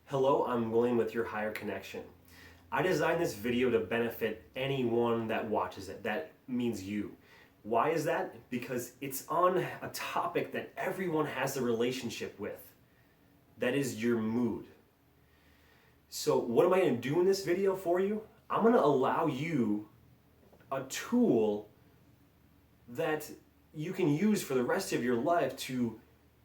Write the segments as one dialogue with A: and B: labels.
A: Hello, I'm William with Your Higher Connection. I designed this video to benefit anyone that watches it. That means you. Why is that? Because it's on a topic that everyone has a relationship with. That is your mood. So what am I going to do in this video for you? I'm going to allow you a tool that you can use for the rest of your life to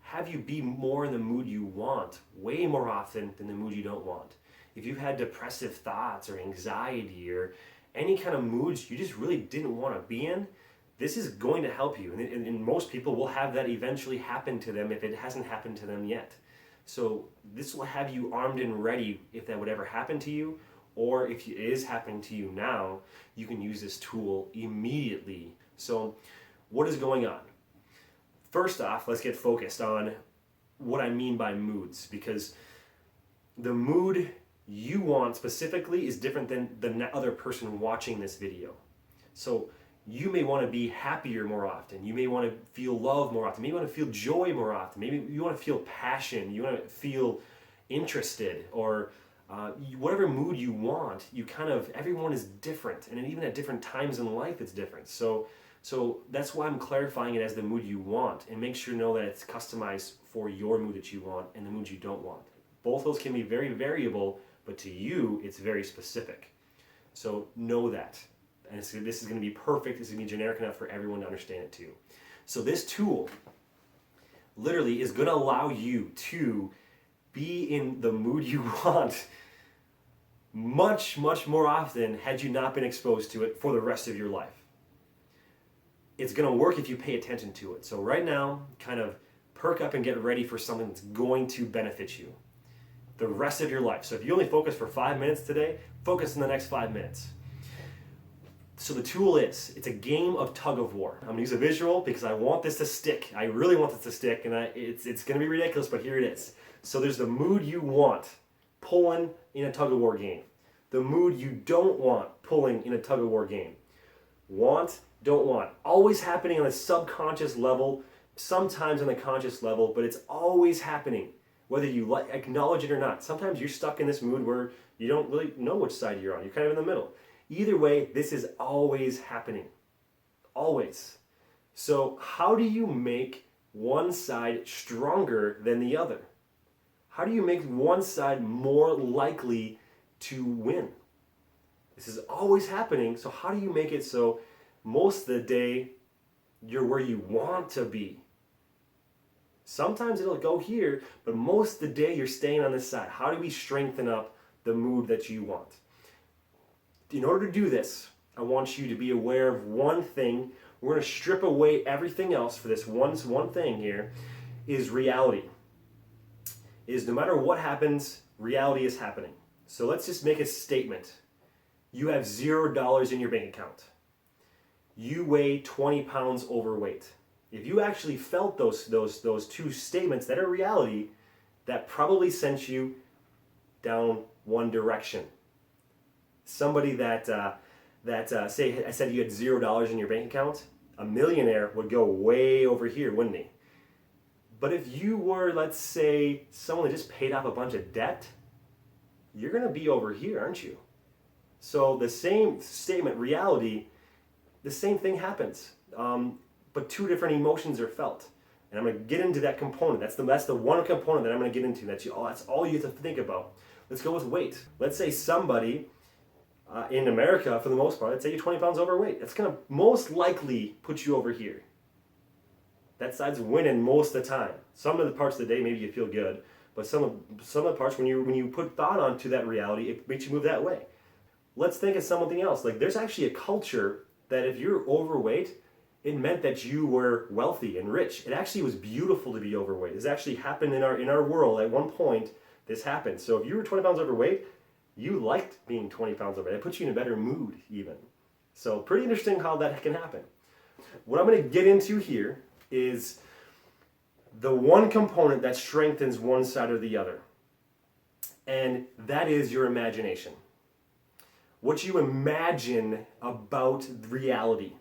A: have you be more in the mood you want, way more often than the mood you don't want. If you've had depressive thoughts or anxiety or any kind of moods you just really didn't want to be in, this is going to help you. And most people will have that eventually happen to them if it hasn't happened to them yet. So this will have you armed and ready if that would ever happen to you, or if it is happening to you now, you can use this tool immediately. So what is going on? First off, let's get focused on what I mean by moods, because the mood you want specifically is different than the other person watching this video. So you may want to be happier more often. You may want to feel love more often. Maybe you want to feel joy more often. Maybe you want to feel passion. You want to feel interested, or whatever mood you want. Everyone is different, and even at different times in life it's different. So that's why I'm clarifying it as the mood you want, and make sure you know that it's customized for your mood that you want and the mood you don't want. Both those can be very variable, but to you, it's very specific. So know that. And this is going to be perfect. This is going to be generic enough for everyone to understand it too. So this tool literally is going to allow you to be in the mood you want much, much more often had you not been exposed to it for the rest of your life. It's going to work if you pay attention to it. So right now, kind of perk up and get ready for something that's going to benefit you the rest of your life. So if you only focus for 5 minutes today, focus in the next 5 minutes. So the tool it's a game of tug of war. I'm going to use a visual because I want this to stick. I really want this to stick, and it's going to be ridiculous, but here it is. So there's the mood you want, pulling in a tug of war game. The mood you don't want, pulling in a tug of war game. Want, don't want. Always happening on a subconscious level, sometimes on the conscious level, but it's always happening, whether you acknowledge it or not. Sometimes you're stuck in this mood where you don't really know which side you're on. You're kind of in the middle. Either way, this is always happening. Always. So how do you make one side stronger than the other? How do you make one side more likely to win? This is always happening, so how do you make it so most of the day you're where you want to be? Sometimes it'll go here, but most of the day you're staying on this side. How do we strengthen up the mood that you want? In order to do this, I want you to be aware of one thing. We're going to strip away everything else for this one thing here, is reality. Is no matter what happens, reality is happening. So let's just make a statement. You have $0 in your bank account. You weigh 20 pounds overweight. If you actually felt those two statements that are reality, that probably sent you down one direction. Somebody that say I said you had $0 in your bank account, a millionaire would go way over here, wouldn't he? But if you were, let's say, someone that just paid off a bunch of debt, you're going to be over here, aren't you? So the same statement, reality, the same thing happens, but two different emotions are felt. And I'm going to get into that component. That's the one component that I'm going to get into. That's all you have to think about. Let's go with weight. Let's say somebody in America, for the most part, let's say you're 20 pounds overweight. That's going to most likely put you over here. That side's winning most of the time. Some of the parts of the day, maybe you feel good, but some of the parts, when you put thought onto that reality, it makes you move that way. Let's think of something else. Like there's actually a culture that if you're overweight, it meant that you were wealthy and rich. It actually was beautiful to be overweight. This actually happened in our world. At one point, this happened. So if you were 20 pounds overweight, you liked being 20 pounds overweight. It puts you in a better mood even. So pretty interesting how that can happen. What I'm going to get into here is the one component that strengthens one side or the other. And that is your imagination. What you imagine about reality.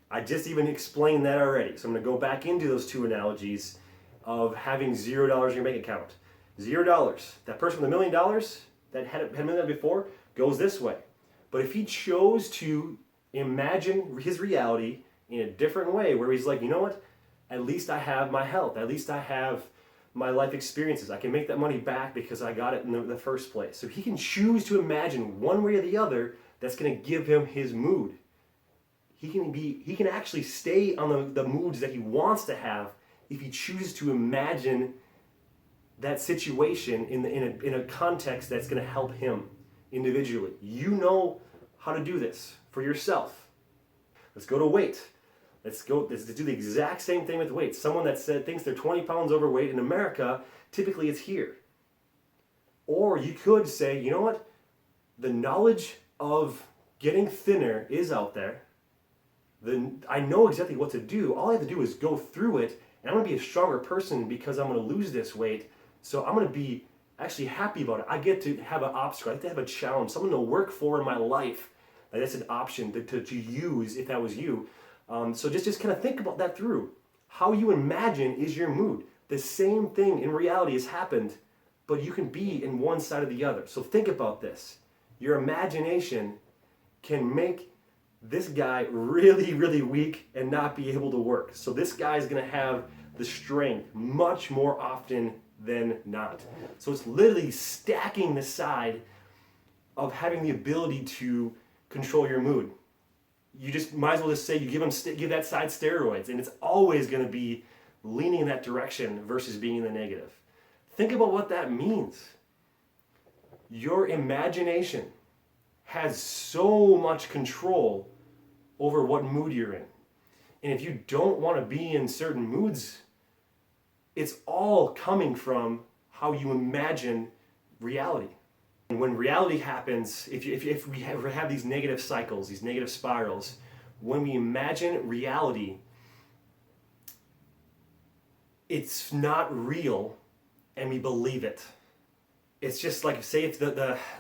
A: I just even explained that already. So I'm going to go back into those two analogies of having $0 in your bank account. $0. That person with $1 million that had $1 million before goes this way. But if he chose to imagine his reality in a different way, where he's like, you know what? At least I have my health. At least I have my life experiences. I can make that money back because I got it in the first place. So he can choose to imagine one way or the other that's going to give him his mood. He can actually stay on the moods that he wants to have if he chooses to imagine that situation in a context that's going to help him individually. You know how to do this for yourself. Let's go to weight. Let's do the exact same thing with weight. Someone that thinks they're 20 pounds overweight in America, typically it's here. Or you could say, you know what? The knowledge of getting thinner is out there. Then I know exactly what to do. All I have to do is go through it, and I'm going to be a stronger person because I'm going to lose this weight. So I'm going to be actually happy about it. I get to have an obstacle. I get to have a challenge, something to work for in my life. Like that's an option to use if that was you. So just kind of think about that through. How you imagine is your mood. The same thing in reality has happened, but you can be in one side or the other. So think about this. Your imagination can make this guy really, really weak and not be able to work. So this guy is going to have the strength much more often than not. So it's literally stacking the side of having the ability to control your mood. You just might as well just say you give that side steroids, and it's always going to be leaning in that direction versus being in the negative. Think about what that means. Your imagination has so much control over what mood you're in. And if you don't want to be in certain moods, it's all coming from how you imagine reality. And when reality happens, if we have these negative cycles, these negative spirals, when we imagine reality, it's not real and we believe it. It's just like, say if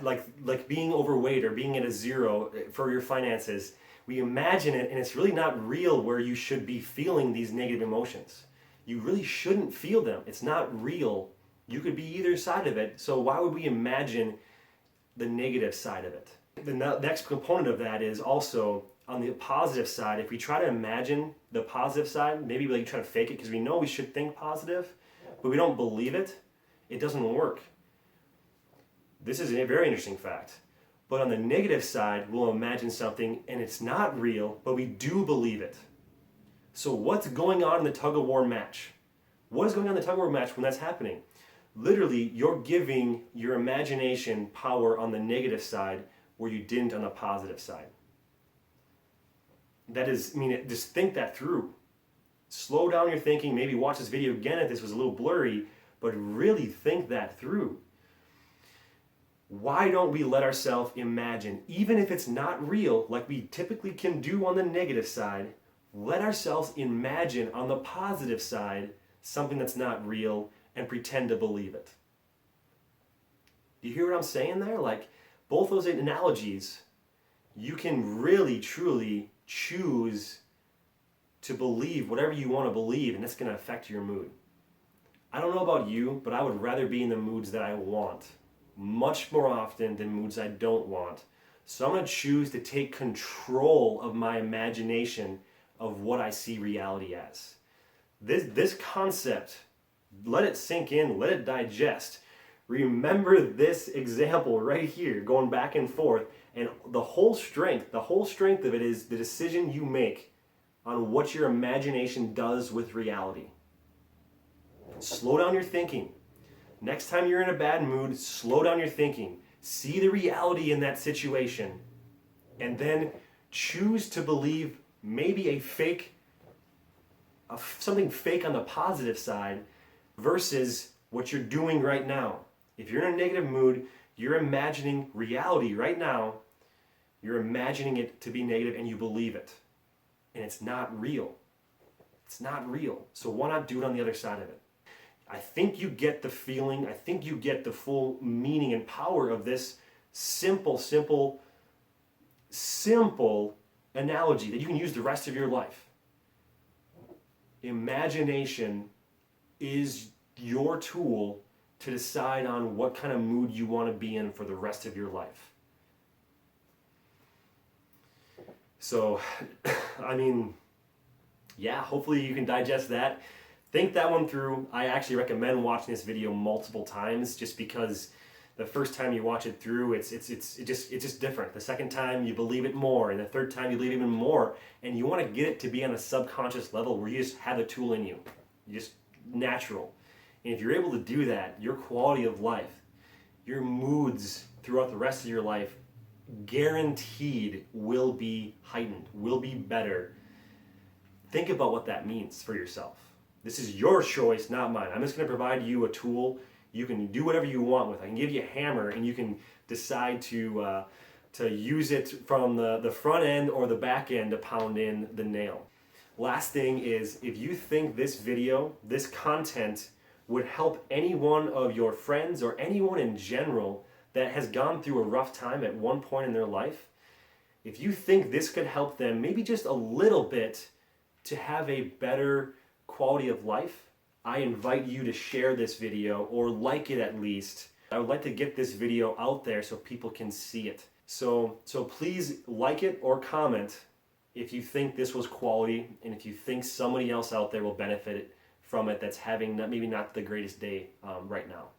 A: like being overweight or being at a zero for your finances, we imagine it and it's really not real where you should be feeling these negative emotions. You really shouldn't feel them. It's not real. You could be either side of it. So why would we imagine the negative side of it? The next component of that is also on the positive side. If we try to imagine the positive side, maybe like try to fake it because we know we should think positive, but we don't believe it, it doesn't work. This is a very interesting fact. But on the negative side, we'll imagine something and it's not real, but we do believe it. So what's going on in the tug-of-war match? What is going on in the tug-of-war match when that's happening? Literally, you're giving your imagination power on the negative side where you didn't on the positive side. That is, just think that through. Slow down your thinking, maybe watch this video again if this was a little blurry, but really think that through. Why don't we let ourselves imagine, even if it's not real, like we typically can do on the negative side, let ourselves imagine on the positive side something that's not real and pretend to believe it. Do you hear what I'm saying there? Like both those analogies, you can really, truly choose to believe whatever you want to believe, and that's going to affect your mood. I don't know about you, but I would rather be in the moods that I want much more often than moods I don't want. So I'm going to choose to take control of my imagination of what I see reality as. This concept, let it sink in, let it digest. Remember this example right here, going back and forth, and the whole strength of it is the decision you make on what your imagination does with reality. Slow down your thinking. Next time you're in a bad mood, slow down your thinking. See the reality in that situation, and then choose to believe maybe something fake on the positive side versus what you're doing right now. If you're in a negative mood, you're imagining reality right now. You're imagining it to be negative and you believe it. And it's not real. It's not real. So why not do it on the other side of it? I think you get the feeling, I think you get the full meaning and power of this simple analogy that you can use the rest of your life. Imagination is your tool to decide on what kind of mood you want to be in for the rest of your life. So, I mean, yeah, hopefully you can digest that. Think that one through. I actually recommend watching this video multiple times just because the first time you watch it through, it's just different. The second time you believe it more, and the third time you believe even more, and you want to get it to be on a subconscious level where you just have the tool in you. You just natural. And if you're able to do that, your quality of life, your moods throughout the rest of your life, guaranteed will be heightened, will be better. Think about what that means for yourself. This is your choice, not mine. I'm just going to provide you a tool you can do whatever you want with. I can give you a hammer and you can decide to use it from the front end or the back end to pound in the nail. Last thing is, if you think this video, this content would help any one of your friends or anyone in general that has gone through a rough time at one point in their life, if you think this could help them maybe just a little bit to have a better quality of life, I invite you to share this video or like it at least. I would like to get this video out there so people can see it. So please like it or comment if you think this was quality and if you think somebody else out there will benefit from it that's having maybe not the greatest day right now.